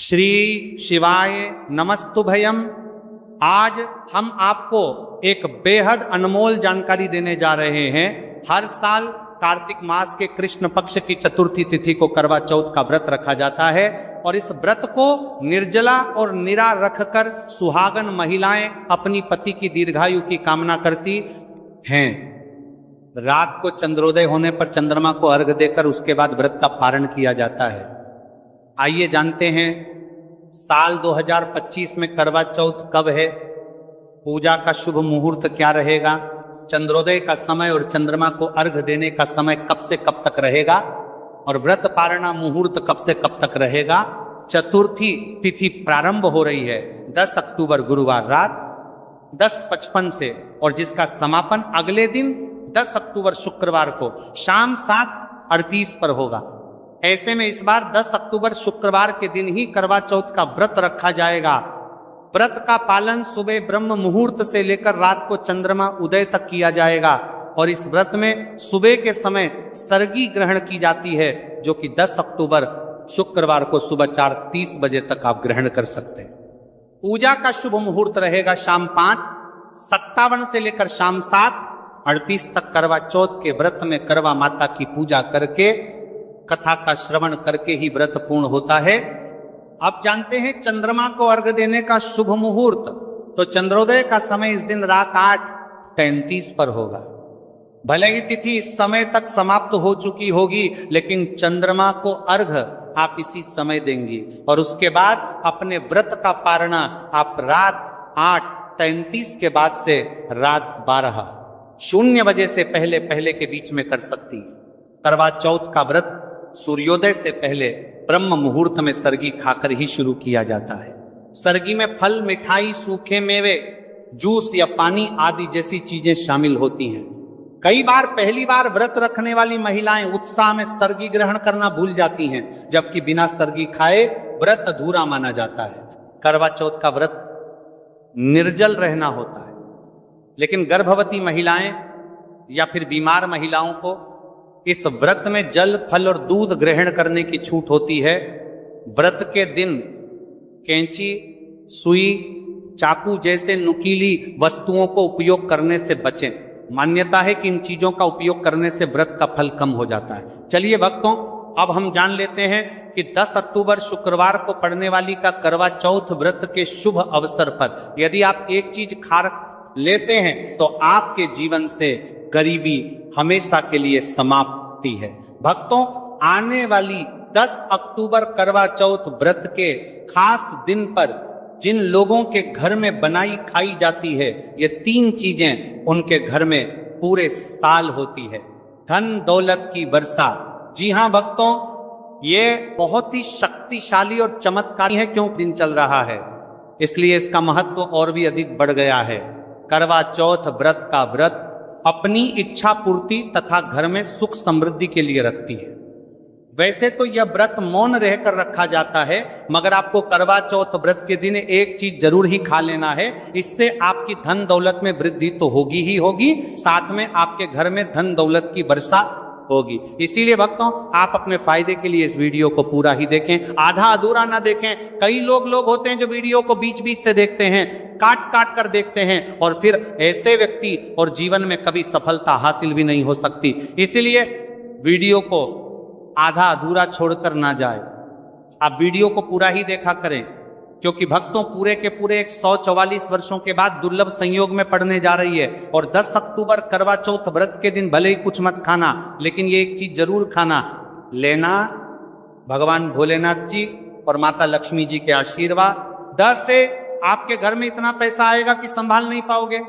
श्री शिवाय नमस्तुभयम। आज हम आपको एक बेहद अनमोल जानकारी देने जा रहे हैं। हर साल कार्तिक मास के कृष्ण पक्ष की चतुर्थी तिथि को करवा चौथ का व्रत रखा जाता है और इस व्रत को निर्जला और निरा रखकर सुहागन महिलाएं अपनी पति की दीर्घायु की कामना करती हैं। रात को चंद्रोदय होने पर चंद्रमा को अर्घ देकर उसके बाद व्रत का पारण किया जाता है। आइए जानते हैं साल 2025 में करवा चौथ कब है, पूजा का शुभ मुहूर्त क्या रहेगा, चंद्रोदय का समय और चंद्रमा को अर्घ देने का समय कब से कब तक रहेगा और व्रत पारणा मुहूर्त कब से कब तक रहेगा। चतुर्थी तिथि प्रारंभ हो रही है 10 अक्टूबर गुरुवार रात 10:55 से और जिसका समापन अगले दिन 10 अक्टूबर शुक्रवार को शाम 7:38 पर होगा। ऐसे में इस बार 10 अक्टूबर शुक्रवार के दिन ही करवा चौथ का व्रत रखा जाएगा। व्रत का पालन सुबह ब्रह्म मुहूर्त से लेकर रात को चंद्रमा उदय तक किया जाएगा और इस व्रत में सुबह के समय सर्गी ग्रहण की जाती है, जो कि 10 अक्टूबर शुक्रवार को सुबह 4:30 बजे तक आप ग्रहण कर सकते हैं। पूजा का शुभ मुहूर्त रहेगा शाम 5:57 से लेकर शाम 7:38 तक। करवा चौथ के व्रत में करवा माता की पूजा करके कथा का श्रवण करके ही व्रत पूर्ण होता है। अब जानते हैं चंद्रमा को अर्घ देने का शुभ मुहूर्त। तो चंद्रोदय का समय इस दिन रात 8:33 पर होगा। भले ही तिथि इस समय तक समाप्त हो चुकी होगी, लेकिन चंद्रमा को अर्घ आप इसी समय देंगी और उसके बाद अपने व्रत का पारणा आप रात 8:33 के बाद से रात 12:00 बजे से पहले पहले के बीच में कर सकती है। करवा चौथ का व्रत सूर्योदय से पहले ब्रह्म मुहूर्त में सरगी खाकर ही शुरू किया जाता है। सरगी में फल, मिठाई, सूखे मेवे, जूस या पानी आदि जैसी चीजें शामिल होती हैं। कई बार पहली बार व्रत रखने वाली महिलाएं उत्साह में सरगी ग्रहण करना भूल जाती हैं, जबकि बिना सरगी खाए व्रत अधूरा माना जाता है। करवा चौथ का व्रत निर्जल रहना होता है, लेकिन गर्भवती महिलाएं या फिर बीमार महिलाओं को इस व्रत में जल, फल और दूध ग्रहण करने की छूट होती है। व्रत के दिन कैंची, सुई, चाकू जैसे नुकीली वस्तुओं को उपयोग करने से बचें। मान्यता है कि इन चीजों का उपयोग करने से व्रत का फल कम हो जाता है। चलिए भक्तों, अब हम जान लेते हैं कि 10 अक्टूबर शुक्रवार को पड़ने वाली का करवा चौथ व्रत के शुभ अवसर पर यदि आप एक चीज खा लेते हैं तो आपके जीवन से गरीबी हमेशा के लिए समाप्ति है। भक्तों, आने वाली 10 अक्टूबर करवा चौथ व्रत के खास दिन पर जिन लोगों के घर में बनाई खाई जाती है, ये 3 चीजें उनके घर में पूरे साल होती है। धन दौलत की वर्षा। जी हां भक्तों, ये बहुत ही शक्तिशाली और चमत्कारी है। क्यों दिन चल रहा है, इसलिए इसका महत्व और भी अधिक बढ़ गया है। करवा चौथ व्रत का व्रत अपनी इच्छा पूर्ति तथा घर में सुख समृद्धि के लिए रखती है। वैसे तो यह व्रत मौन रहकर रखा जाता है, मगर आपको करवा चौथ व्रत के दिन एक चीज जरूर ही खा लेना है। इससे आपकी धन दौलत में वृद्धि तो होगी ही होगी, साथ में आपके घर में धन दौलत की वर्षा होगी। इसीलिए भक्तों, आप अपने फायदे के लिए इस वीडियो को पूरा ही देखें, आधा अधूरा ना देखें। कई लोग होते हैं जो वीडियो को बीच बीच से देखते हैं, काट काट कर देखते हैं, और फिर ऐसे व्यक्ति और जीवन में कभी सफलता हासिल भी नहीं हो सकती। इसीलिए वीडियो को आधा अधूरा छोड़कर ना जाए, आप वीडियो को पूरा ही देखा करें, क्योंकि भक्तों पूरे के पूरे 144 वर्षों के बाद दुर्लभ संयोग में पड़ने जा रही है। और 10 अक्टूबर करवा चौथ व्रत के दिन भले ही कुछ मत खाना, लेकिन ये एक चीज जरूर खाना लेना, भगवान भोलेनाथ जी और माता लक्ष्मी जी के आशीर्वाद। 10 से आपके घर में इतना पैसा आएगा कि संभाल नहीं पाओगे।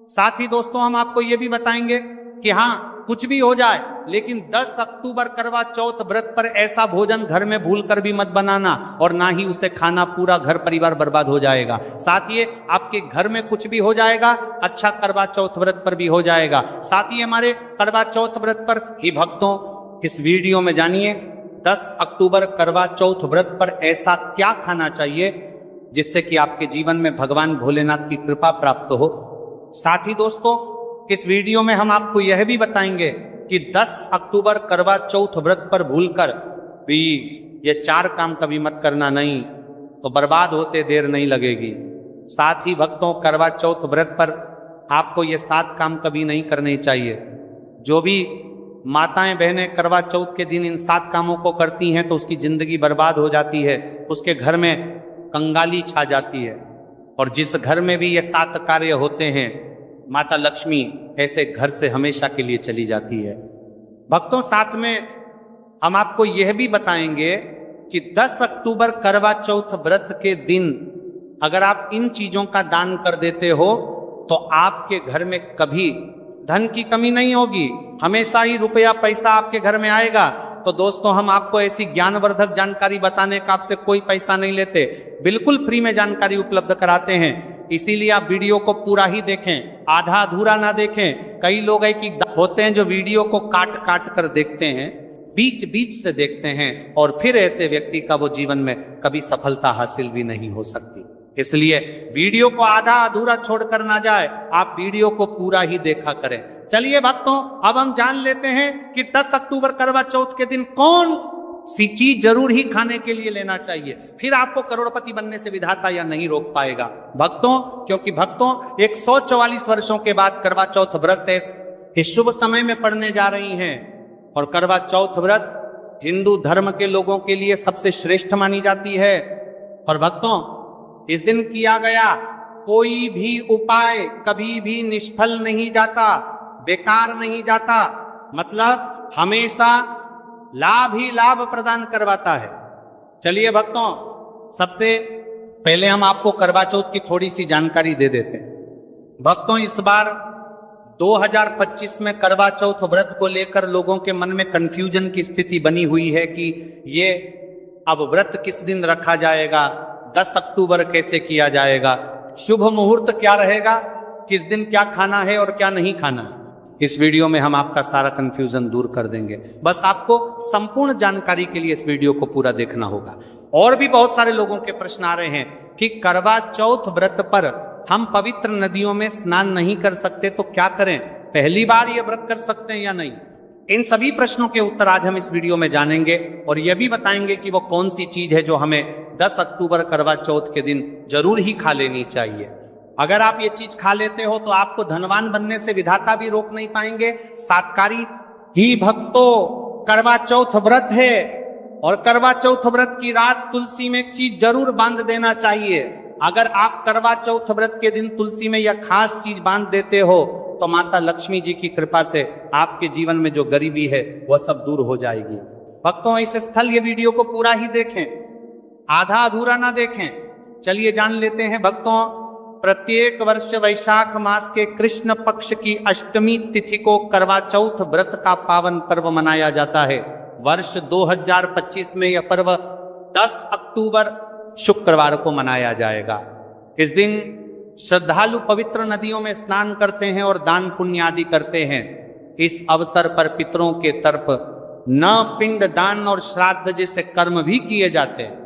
साथ ही दोस्तों, हम आपको ये भी बताएंगे कि हाँ, कुछ भी हो जाए, लेकिन 10 अक्टूबर करवा चौथ व्रत पर ऐसा भोजन घर में भूलकर भी मत बनाना, और ना ही उसे खाना, पूरा घर परिवार बर्बाद हो जाएगा। साथ ही आपके घर में कुछ भी हो जाएगा, अच्छा करवा चौथ व्रत पर भी हो जाएगा। साथ ही हमारे करवा चौथ व्रत पर ही भक्तों इस वीडियो में जानिए 10 अक्टूबर करवा चौथ व्रत पर ऐसा क्या खाना चाहिए जिससे कि आपके जीवन में भगवान भोलेनाथ की कृपा प्राप्त हो। साथ ही दोस्तों, इस वीडियो में हम आपको यह भी बताएंगे कि 10 अक्टूबर करवा चौथ व्रत पर भूलकर भी ये 4 काम कभी मत करना, नहीं तो बर्बाद होते देर नहीं लगेगी। साथ ही भक्तों, करवा चौथ व्रत पर आपको ये 7 काम कभी नहीं करने चाहिए। जो भी माताएं बहनें करवा चौथ के दिन इन 7 कामों को करती हैं तो उसकी जिंदगी बर्बाद हो जाती है, उसके घर में कंगाली छा जाती है। और जिस घर में भी ये 7 कार्य होते हैं, माता लक्ष्मी ऐसे घर से हमेशा के लिए चली जाती है। भक्तों, साथ में हम आपको यह भी बताएंगे कि 10 अक्टूबर करवा चौथ व्रत के दिन अगर आप इन चीजों का दान कर देते हो तो आपके घर में कभी धन की कमी नहीं होगी, हमेशा ही रुपया पैसा आपके घर में आएगा। तो दोस्तों, हम आपको ऐसी ज्ञानवर्धक जानकारी बताने का आपसे कोई पैसा नहीं लेते, बिल्कुल फ्री में जानकारी उपलब्ध कराते हैं। इसीलिए आप वीडियो को पूरा ही देखें, आधा अधूरा ना देखें। कई लोग कि होते हैं जो वीडियो को काट काट कर देखते हैं, बीच बीच से देखते हैं, और फिर ऐसे व्यक्ति का वो जीवन में कभी सफलता हासिल भी नहीं हो सकती। इसलिए वीडियो को आधा अधूरा छोड़कर ना जाए, आप वीडियो को पूरा ही देखा करें। चलिए भक्तों, अब हम जान लेते हैं कि 10 अक्टूबर करवा चौथ के दिन कौन सी चीज जरूर ही खाने के लिए लेना चाहिए, फिर आपको करोड़पति बनने से विधाता या नहीं रोक पाएगा। भक्तों, क्योंकि भक्तों 144 वर्षों के बाद करवा चौथ व्रत इस शुभ समय में पड़ने जा रही हैं। और करवा चौथ व्रत हिंदू धर्म के लोगों के लिए सबसे श्रेष्ठ मानी जाती है। और भक्तों, इस दिन किया गया कोई भी उपाय कभी भी निष्फल नहीं जाता, बेकार नहीं जाता, मतलब हमेशा लाभ ही लाभ प्रदान करवाता है। चलिए भक्तों, सबसे पहले हम आपको करवा चौथ की थोड़ी सी जानकारी दे देते हैं। भक्तों, इस बार 2025 में करवा चौथ व्रत को लेकर लोगों के मन में कंफ्यूजन की स्थिति बनी हुई है कि ये अब व्रत किस दिन रखा जाएगा, 10 अक्टूबर कैसे किया जाएगा, शुभ मुहूर्त क्या रहेगा, किस दिन क्या खाना है और क्या नहीं खाना। इस वीडियो में हम आपका सारा कंफ्यूजन दूर कर देंगे। बस आपको संपूर्ण जानकारी के लिए इस वीडियो को पूरा देखना होगा। और भी बहुत सारे लोगों के प्रश्न आ रहे हैं कि करवा चौथ व्रत पर हम पवित्र नदियों में स्नान नहीं कर सकते तो क्या करें, पहली बार ये व्रत कर सकते हैं या नहीं। इन सभी प्रश्नों के उत्तर आज हम इस वीडियो में जानेंगे और यह भी बताएंगे कि वो कौन सी चीज है जो हमें 10 अक्टूबर करवा चौथ के दिन जरूर ही खा लेनी चाहिए। अगर आप ये चीज खा लेते हो तो आपको धनवान बनने से विधाता भी रोक नहीं पाएंगे। सातकारी ही भक्तों, करवा चौथ व्रत है और करवा चौथ व्रत की रात तुलसी में एक चीज जरूर बांध देना चाहिए। अगर आप करवा चौथ व्रत के दिन तुलसी में यह खास चीज बांध देते हो तो माता लक्ष्मी जी की कृपा से आपके जीवन में जो गरीबी है वह सब दूर हो जाएगी। भक्तों, इस स्थल ये वीडियो को पूरा ही देखें, आधा अधूरा ना देखें। चलिए जान लेते हैं भक्तों, प्रत्येक वर्ष वैशाख मास के कृष्ण पक्ष की अष्टमी तिथि को करवा चौथ व्रत का पावन पर्व मनाया जाता है। वर्ष 2025 में यह पर्व 10 अक्टूबर शुक्रवार को मनाया जाएगा। इस दिन श्रद्धालु पवित्र नदियों में स्नान करते हैं और दान पुण्य आदि करते हैं। इस अवसर पर पितरों के तरफ न पिंड दान और श्राद्ध जैसे कर्म भी किए जाते हैं।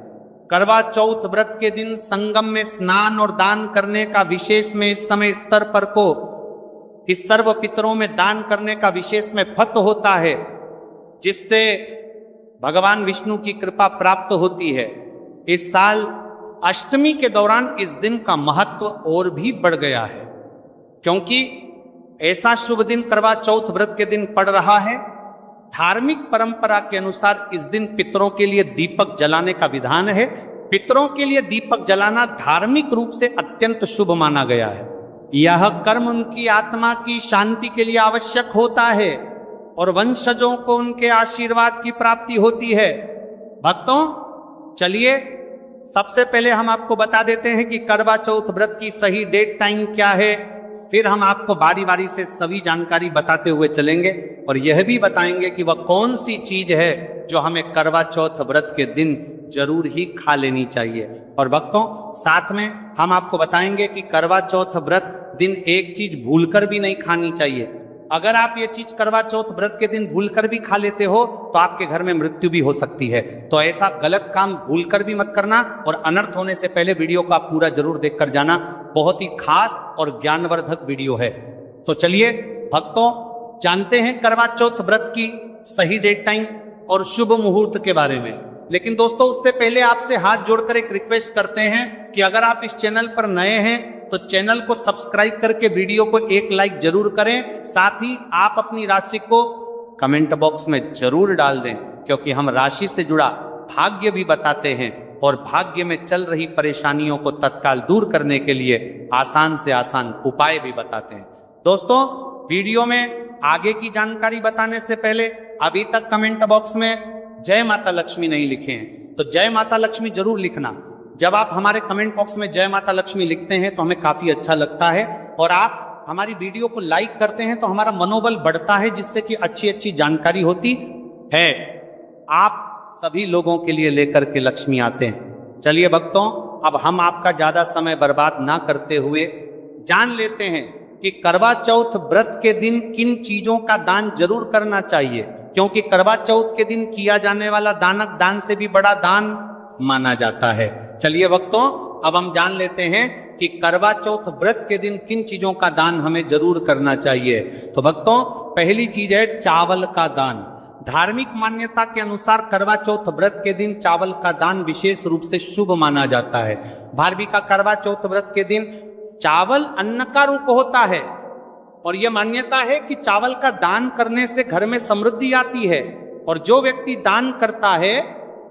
करवा चौथ व्रत के दिन संगम में स्नान और दान करने का विशेष में इस समय स्तर पर को इस सर्व पितरों में दान करने का विशेष में फत होता है, जिससे भगवान विष्णु की कृपा प्राप्त होती है। इस साल अष्टमी के दौरान इस दिन का महत्व और भी बढ़ गया है, क्योंकि ऐसा शुभ दिन करवा चौथ व्रत के दिन पड़ रहा है। धार्मिक परंपरा के अनुसार इस दिन पितरों के लिए दीपक जलाने का विधान है। पितरों के लिए दीपक जलाना धार्मिक रूप से अत्यंत शुभ माना गया है। यह कर्म उनकी आत्मा की शांति के लिए आवश्यक होता है और वंशजों को उनके आशीर्वाद की प्राप्ति होती है। भक्तों, चलिए सबसे पहले हम आपको बता देते हैं कि करवा चौथ व्रत की सही डेट टाइम क्या है, फिर हम आपको बारी बारी से सभी जानकारी बताते हुए चलेंगे और यह भी बताएंगे कि वह कौन सी चीज है जो हमें करवा चौथ व्रत के दिन जरूर ही खा लेनी चाहिए। और भक्तों, साथ में हम आपको बताएंगे कि करवा चौथ व्रत दिन एक चीज भूलकर भी नहीं खानी चाहिए। अगर आप ये चीज करवा चौथ व्रत के दिन भूलकर भी खा लेते हो तो आपके घर में मृत्यु भी हो सकती है। तो ऐसा गलत काम भूलकर भी मत करना और अनर्थ होने से पहले वीडियो को आप पूरा जरूर देखकर जाना। बहुत ही खास और ज्ञानवर्धक वीडियो है। तो चलिए भक्तों, जानते हैं करवा चौथ व्रत की सही डेट टाइम और शुभ मुहूर्त के बारे में। लेकिन दोस्तों उससे पहले आपसे हाथ जोड़कर एक रिक्वेस्ट करते हैं कि अगर आप इस चैनल पर नए हैं तो चैनल को सब्सक्राइब करके वीडियो को एक लाइक जरूर करें। साथ ही आप अपनी राशि को कमेंट बॉक्स में जरूर डाल दें, क्योंकि हम राशि से जुड़ा भाग्य भी बताते हैं और भाग्य में चल रही परेशानियों को तत्काल दूर करने के लिए आसान से आसान उपाय भी बताते हैं। दोस्तों वीडियो में आगे की जानकारी बताने से पहले अभी तक कमेंट बॉक्स में जय माता लक्ष्मी नहीं लिखे हैं तो जय माता लक्ष्मी जरूर लिखना। जब आप हमारे कमेंट बॉक्स में जय माता लक्ष्मी लिखते हैं तो हमें काफी अच्छा लगता है और आप हमारी वीडियो को लाइक करते हैं तो हमारा मनोबल बढ़ता है, जिससे कि अच्छी अच्छी जानकारी होती है। आप सभी लोगों के लिए लेकर के लक्ष्मी आते हैं। चलिए भक्तों, अब हम आपका ज्यादा समय बर्बाद ना करते हुए जान लेते हैं कि करवा चौथ व्रत के दिन किन चीजों का दान जरूर करना चाहिए, क्योंकि करवा चौथ के दिन किया जाने वाला दानक दान से भी बड़ा दान माना जाता है। चलिए भक्तों, अब हम जान लेते हैं कि करवा चौथ व्रत के दिन किन चीजों का दान हमें जरूर करना चाहिए। तो भक्तों पहली चीज है चावल का दान। धार्मिक मान्यता के अनुसार करवा चौथ व्रत के दिन चावल का दान विशेष रूप से शुभ माना जाता है। भारवी का करवा चौथ व्रत के दिन चावल अन्न का रूप होता है और यह मान्यता है कि चावल का दान करने से घर में समृद्धि आती है और जो व्यक्ति दान करता है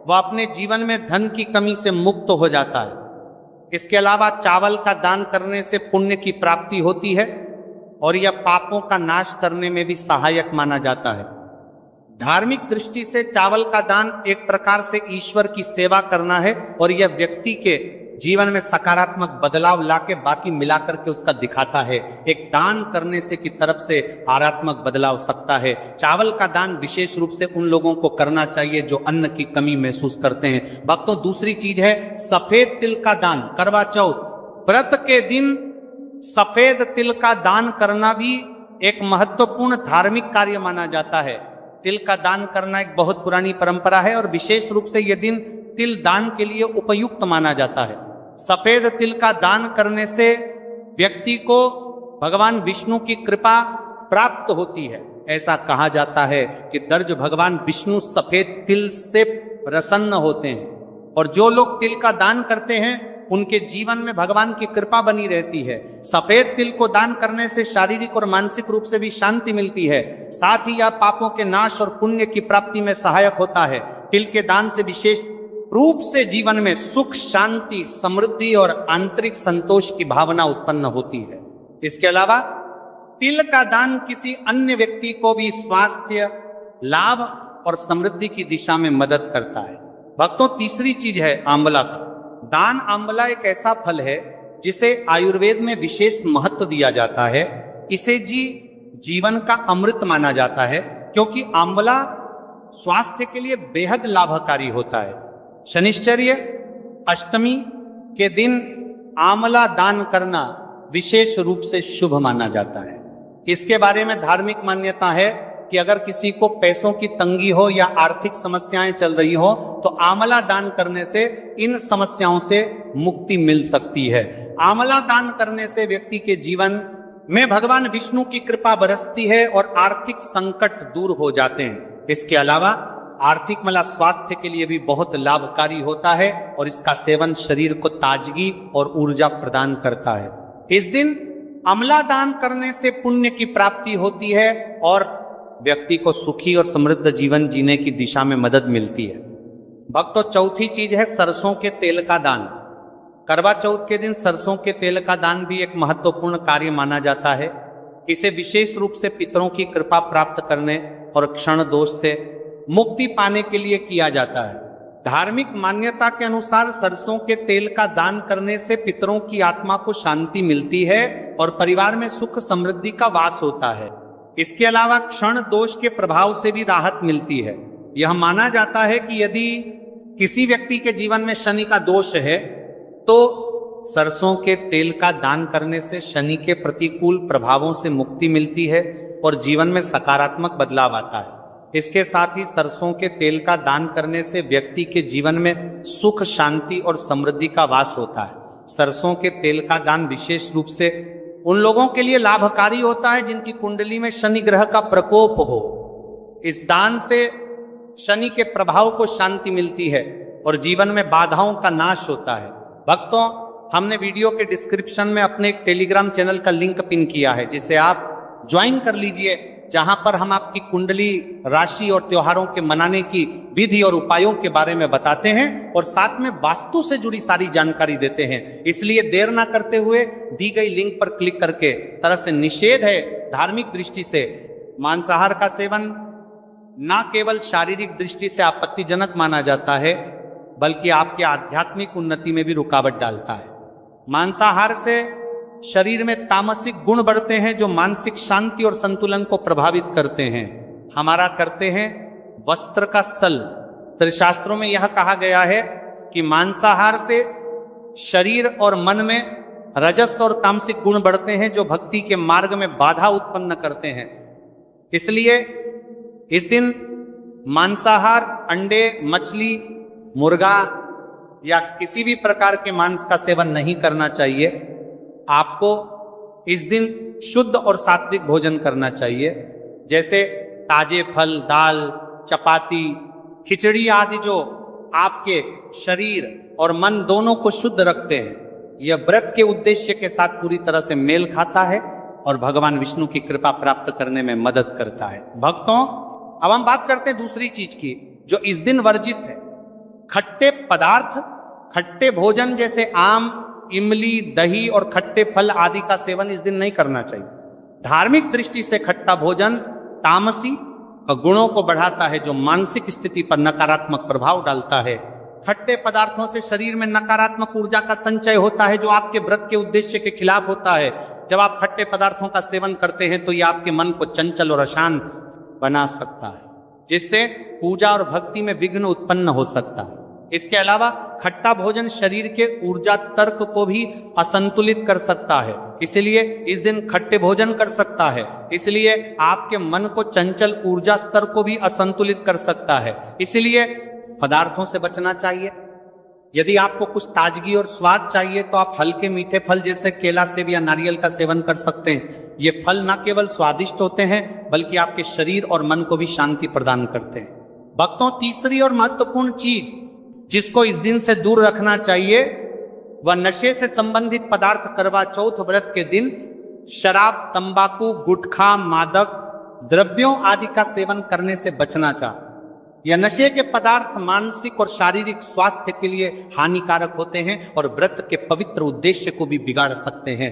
वह अपने जीवन में धन की कमी से मुक्त हो जाता है। इसके अलावा चावल का दान करने से पुण्य की प्राप्ति होती है और यह पापों का नाश करने में भी सहायक माना जाता है। धार्मिक दृष्टि से चावल का दान एक प्रकार से ईश्वर की सेवा करना है और यह व्यक्ति के जीवन में सकारात्मक बदलाव लाके बाकी मिलाकर के उसका दिखाता है। एक दान करने से की तरफ से आरात्मक बदलाव सकता है। चावल का दान विशेष रूप से उन लोगों को करना चाहिए जो अन्न की कमी महसूस करते हैं। भक्तों दूसरी चीज है सफेद तिल का दान। करवा चौथ व्रत के दिन सफेद तिल का दान करना भी एक महत्वपूर्ण धार्मिक कार्य माना जाता है। तिल का दान करना एक बहुत पुरानी परंपरा है और विशेष रूप से यह दिन तिल दान के लिए उपयुक्त माना जाता है। सफेद तिल का दान करने से व्यक्ति को भगवान विष्णु की कृपा प्राप्त होती है। ऐसा कहा जाता है कि दर्ज भगवान विष्णु सफेद तिल से प्रसन्न होते हैं और जो लोग तिल का दान करते हैं उनके जीवन में भगवान की कृपा बनी रहती है। सफेद तिल को दान करने से शारीरिक और मानसिक रूप से भी शांति मिलती है। साथ ही यह पापों के नाश और पुण्य की प्राप्ति में सहायक होता है। तिल के दान से विशेष रूप से जीवन में सुख, शांति, समृद्धि और आंतरिक संतोष की भावना उत्पन्न होती है। इसके अलावा तिल का दान किसी अन्य व्यक्ति को भी स्वास्थ्य लाभ और समृद्धि की दिशा में मदद करता है। भक्तों तीसरी चीज है आंवला का दान। आंवला एक ऐसा फल है जिसे आयुर्वेद में विशेष महत्व दिया जाता है। इसे जीवन का अमृत माना जाता है क्योंकि आंवला स्वास्थ्य के लिए बेहद लाभकारी होता है। शनिश्चर्य अष्टमी के दिन आंवला दान करना विशेष रूप से शुभ माना जाता है। इसके बारे में धार्मिक मान्यता है कि अगर किसी को पैसों की तंगी हो या आर्थिक समस्याएं चल रही हो तो आंवला दान करने से इन समस्याओं से मुक्ति मिल सकती है। आंवला दान करने से व्यक्ति के जीवन में भगवान विष्णु की कृपा बरसती है और आर्थिक संकट दूर हो जाते हैं। इसके अलावा आर्थिक मतलब स्वास्थ्य के लिए भी बहुत लाभकारी होता है और इसका सेवन शरीर को ताजगी और ऊर्जा प्रदान करता है। इस दिन आंवला दान करने से पुण्य की प्राप्ति होती है और व्यक्ति को सुखी और समृद्ध जीवन जीने की दिशा में मदद मिलती है। भक्तों चौथी चीज है सरसों के तेल का दान। करवा चौथ के दिन सरसों के तेल का दान भी एक महत्वपूर्ण कार्य माना जाता है। इसे विशेष रूप से पितरों की कृपा प्राप्त करने और क्षण दोष से मुक्ति पाने के लिए किया जाता है। धार्मिक मान्यता के अनुसार सरसों के तेल का दान करने से पितरों की आत्मा को शांति मिलती है और परिवार में सुख समृद्धि का वास होता है। इसके अलावा क्षण दोष के प्रभाव से भी राहत मिलती है। यह माना जाता है कि यदि किसी व्यक्ति के जीवन में शनि का दोष है तो सरसों के तेल का दान करने से शनि के प्रतिकूल प्रभावों से मुक्ति मिलती है और जीवन में सकारात्मक बदलाव आता है। इसके साथ ही सरसों के तेल का दान करने से व्यक्ति के जीवन में सुख, शांति और समृद्धि का वास होता है। सरसों के तेल का दान विशेष रूप से उन लोगों के लिए लाभकारी होता है जिनकी कुंडली में शनि ग्रह का प्रकोप हो। इस दान से शनि के प्रभाव को शांति मिलती है और जीवन में बाधाओं का नाश होता है। भक्तों, हमने वीडियो के डिस्क्रिप्शन में अपने एक टेलीग्राम चैनल का लिंक पिन किया है, जिसे आप ज्वाइन कर लीजिए, जहां पर हम आपकी कुंडली, राशि और त्योहारों के मनाने की विधि और उपायों के बारे में बताते हैं और साथ में वास्तु से जुड़ी सारी जानकारी देते हैं। इसलिए देर ना करते हुए दी गई लिंक पर क्लिक करके, तरह से निषेध है धार्मिक दृष्टि से मांसाहार का सेवन न केवल शारीरिक दृष्टि से आपत्तिजनक माना जाता है, बल्कि आपके आध्यात्मिक उन्नति में भी रुकावट डालता है। मांसाहार से शरीर में तामसिक गुण बढ़ते हैं जो मानसिक शांति और संतुलन को प्रभावित करते हैं। हमारा करते हैं वस्त्र का सल। शास्त्रों में यह कहा गया है कि मांसाहार से शरीर और मन में रजस और तामसिक गुण बढ़ते हैं जो भक्ति के मार्ग में बाधा उत्पन्न करते हैं। इसलिए इस दिन मांसाहार, अंडे, मछली, मुर्गा या किसी भी प्रकार के मांस का सेवन नहीं करना चाहिए। आपको इस दिन शुद्ध और सात्विक भोजन करना चाहिए, जैसे ताजे फल, दाल, चपाती, खिचड़ी आदि जो आपके शरीर और मन दोनों को शुद्ध रखते हैं। यह व्रत के उद्देश्य के साथ पूरी तरह से मेल खाता है और भगवान विष्णु की कृपा प्राप्त करने में मदद करता है। भक्तों, अब हम बात करते हैं दूसरी चीज की जो इस दिन वर्जित है। खट्टे पदार्थ, खट्टे भोजन जैसे आम, इमली, दही और खट्टे फल आदि का सेवन इस दिन नहीं करना चाहिए। धार्मिक दृष्टि से खट्टा भोजन तामसी गुणों को बढ़ाता है जो मानसिक स्थिति पर नकारात्मक प्रभाव डालता है। खट्टे पदार्थों से शरीर में नकारात्मक ऊर्जा का संचय होता है जो आपके व्रत के उद्देश्य के खिलाफ होता है। जब आप खट्टे पदार्थों का सेवन करते हैं तो यह आपके मन को चंचल और अशांत बना सकता है, जिससे पूजा और भक्ति में विघ्न उत्पन्न हो सकता है। इसके अलावा खट्टा भोजन शरीर के ऊर्जा तर्क को भी असंतुलित कर सकता है, इसलिए इस दिन खट्टे भोजन कर सकता है। इसलिए आपके मन को चंचल ऊर्जा स्तर को भी असंतुलित कर सकता है, इसलिए पदार्थों से बचना चाहिए। यदि आपको कुछ ताजगी और स्वाद चाहिए तो आप हल्के मीठे फल जैसे केला, सेब या नारियल का सेवन कर सकते हैं। ये फल न केवल स्वादिष्ट होते हैं बल्कि आपके शरीर और मन को भी शांति प्रदान करते हैं। भक्तों, तीसरी और महत्वपूर्ण चीज जिसको इस दिन से दूर रखना चाहिए वह नशे से संबंधित पदार्थ। करवा चौथ व्रत के दिन शराब, तंबाकू, गुटखा, मादक द्रव्यों आदि का सेवन करने से बचना चाहिए। यह नशे के पदार्थ मानसिक और शारीरिक स्वास्थ्य के लिए हानिकारक होते हैं और व्रत के पवित्र उद्देश्य को भी बिगाड़ सकते हैं।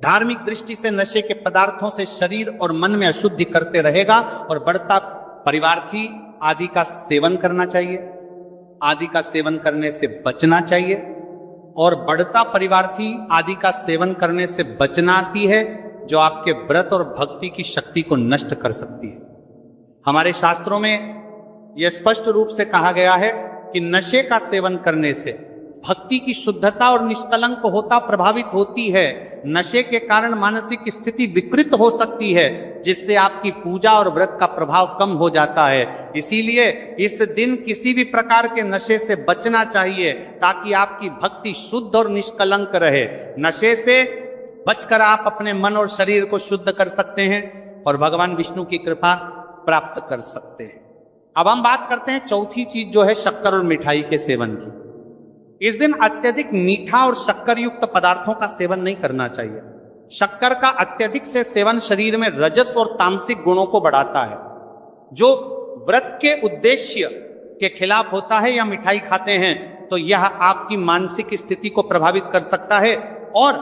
धार्मिक दृष्टि से नशे के पदार्थों से शरीर और मन में अशुद्धि करते रहेगा और बढ़ता परिवार्थी आदि का सेवन करना चाहिए, आदि का सेवन करने से बचना चाहिए। और बढ़ता परिवार्थी आदि का सेवन करने से बचना आती है जो आपके व्रत और भक्ति की शक्ति को नष्ट कर सकती है। हमारे शास्त्रों में यह स्पष्ट रूप से कहा गया है कि नशे का सेवन करने से भक्ति की शुद्धता और निष्कलंक होता प्रभावित होती है। नशे के कारण मानसिक स्थिति विकृत हो सकती है, जिससे आपकी पूजा और व्रत का प्रभाव कम हो जाता है। इसीलिए इस दिन किसी भी प्रकार के नशे से बचना चाहिए ताकि आपकी भक्ति शुद्ध और निष्कलंक रहे। नशे से बचकर आप अपने मन और शरीर को शुद्ध कर सकते हैं और भगवान विष्णु की कृपा प्राप्त कर सकते हैं। अब हम बात करते हैं चौथी चीज जो है शक्कर और मिठाई के सेवन की। इस दिन अत्यधिक मीठा और शक्कर युक्त पदार्थों का सेवन नहीं करना चाहिए। शक्कर का अत्यधिक से सेवन शरीर में रजस और तामसिक गुणों को बढ़ाता है जो व्रत के उद्देश्य के खिलाफ होता है। या मिठाई खाते हैं तो यह आपकी मानसिक स्थिति को प्रभावित कर सकता है और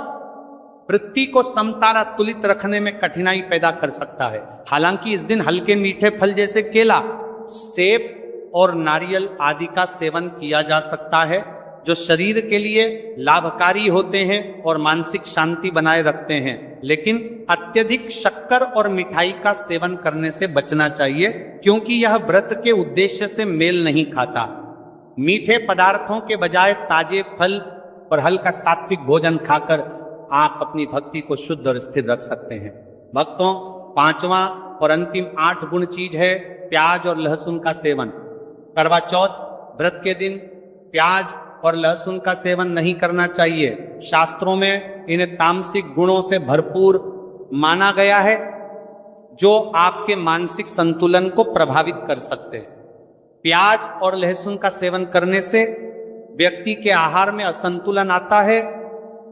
वृत्ति को समतारा तुलित रखने में कठिनाई पैदा कर सकता है। हालांकि इस दिन हल्के मीठे फल जैसे केला, सेब और नारियल आदि का सेवन किया जा सकता है जो शरीर के लिए लाभकारी होते हैं और मानसिक शांति बनाए रखते हैं। लेकिन अत्यधिक शक्कर और मिठाई का सेवन करने से बचना चाहिए क्योंकि यह व्रत के उद्देश्य से मेल नहीं खाता। मीठे पदार्थों के बजाय ताजे फल और हल्का सात्विक भोजन खाकर आप अपनी भक्ति को शुद्ध और स्थिर रख सकते हैं। भक्तों, पांचवा और अंतिम 8 गुण चीज है प्याज और लहसुन का सेवन। करवा चौथ व्रत के दिन प्याज और लहसुन का सेवन नहीं करना चाहिए। शास्त्रों में इन्हें तामसिक गुणों से भरपूर माना गया है जो आपके मानसिक संतुलन को प्रभावित कर सकते हैं। प्याज और लहसुन का सेवन करने से व्यक्ति के आहार में असंतुलन आता है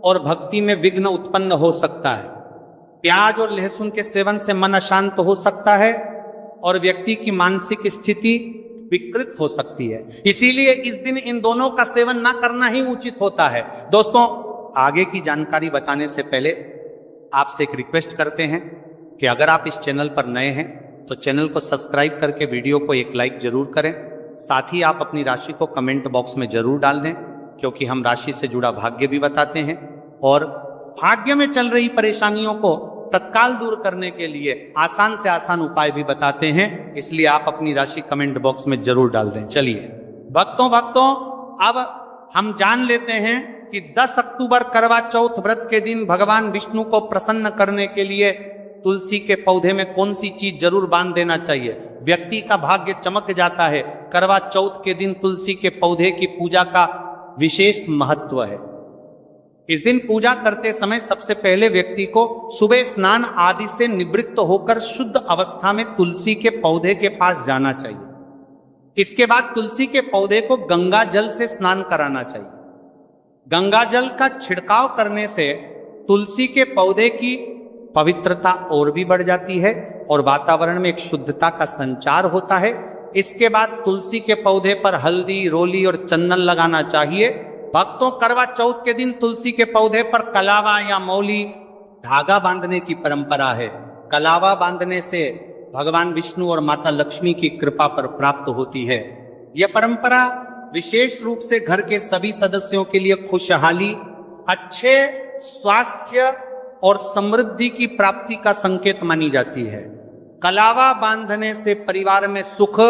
और भक्ति में विघ्न उत्पन्न हो सकता है। प्याज और लहसुन के सेवन से मन अशांत हो सकता है और व्यक्ति की मानसिक स्थिति विकृत हो सकती है। इसीलिए इस दिन इन दोनों का सेवन ना करना ही उचित होता है। दोस्तों, आगे की जानकारी बताने से पहले आपसे एक रिक्वेस्ट करते हैं कि अगर आप इस चैनल पर नए हैं तो चैनल को सब्सक्राइब करके वीडियो को एक लाइक जरूर करें। साथ ही आप अपनी राशि को कमेंट बॉक्स में जरूर डाल दें, क्योंकि हम राशि से जुड़ा भाग्य भी बताते हैं और भाग्य में चल रही परेशानियों को तत्काल दूर करने के लिए आसान से आसान उपाय भी बताते हैं। इसलिए आप अपनी राशि कमेंट बॉक्स में जरूर डाल दें। चलिए भक्तों, अब हम जान लेते हैं कि 10 अक्टूबर करवा चौथ व्रत के दिन भगवान विष्णु को प्रसन्न करने के लिए तुलसी के पौधे में कौन सी चीज जरूर बांध देना चाहिए। व्यक्ति का भाग्य चमक जाता है। करवा चौथ के दिन तुलसी के पौधे की पूजा का विशेष महत्व है। इस दिन पूजा करते समय सबसे पहले व्यक्ति को सुबह स्नान आदि से निवृत्त होकर शुद्ध अवस्था में तुलसी के पौधे के पास जाना चाहिए। इसके बाद तुलसी के पौधे को गंगा जल से स्नान कराना चाहिए। गंगा जल का छिड़काव करने से तुलसी के पौधे की पवित्रता और भी बढ़ जाती है और वातावरण में एक शुद्धता का संचार होता है। इसके बाद तुलसी के पौधे पर हल्दी, रोली और चंदन लगाना चाहिए। भक्तों, करवा चौथ के दिन तुलसी के पौधे पर कलावा या मौली धागा बांधने की परंपरा है। कलावा बांधने से भगवान विष्णु और माता लक्ष्मी की कृपा पर प्राप्त होती है। यह परंपरा विशेष रूप से घर के सभी सदस्यों के लिए खुशहाली, अच्छे स्वास्थ्य और समृद्धि की प्राप्ति का संकेत मानी जाती है। कलावा बांधने से परिवार में सुख,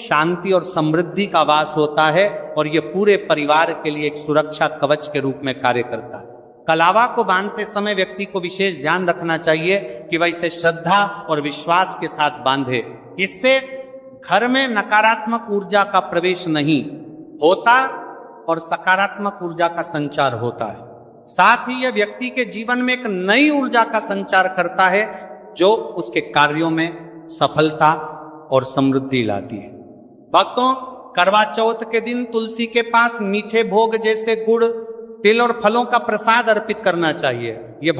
शांति और समृद्धि का वास होता है और यह पूरे परिवार के लिए एक सुरक्षा कवच के रूप में कार्य करता है। कलावा को बांधते समय व्यक्ति को विशेष ध्यान रखना चाहिए कि वह इसे श्रद्धा और विश्वास के साथ बांधे। इससे घर में नकारात्मक ऊर्जा का प्रवेश नहीं होता और सकारात्मक ऊर्जा का संचार होता है। साथ ही यह व्यक्ति के जीवन में एक नई ऊर्जा का संचार करता है जो उसके कार्यों में सफलता और समृद्धि लाती है। भक्तों, करवा चौथ के दिन तुलसी के पास मीठे भोग जैसे गुड़, तिल और फलों का प्रसाद अर्पित करना चाहिए। यह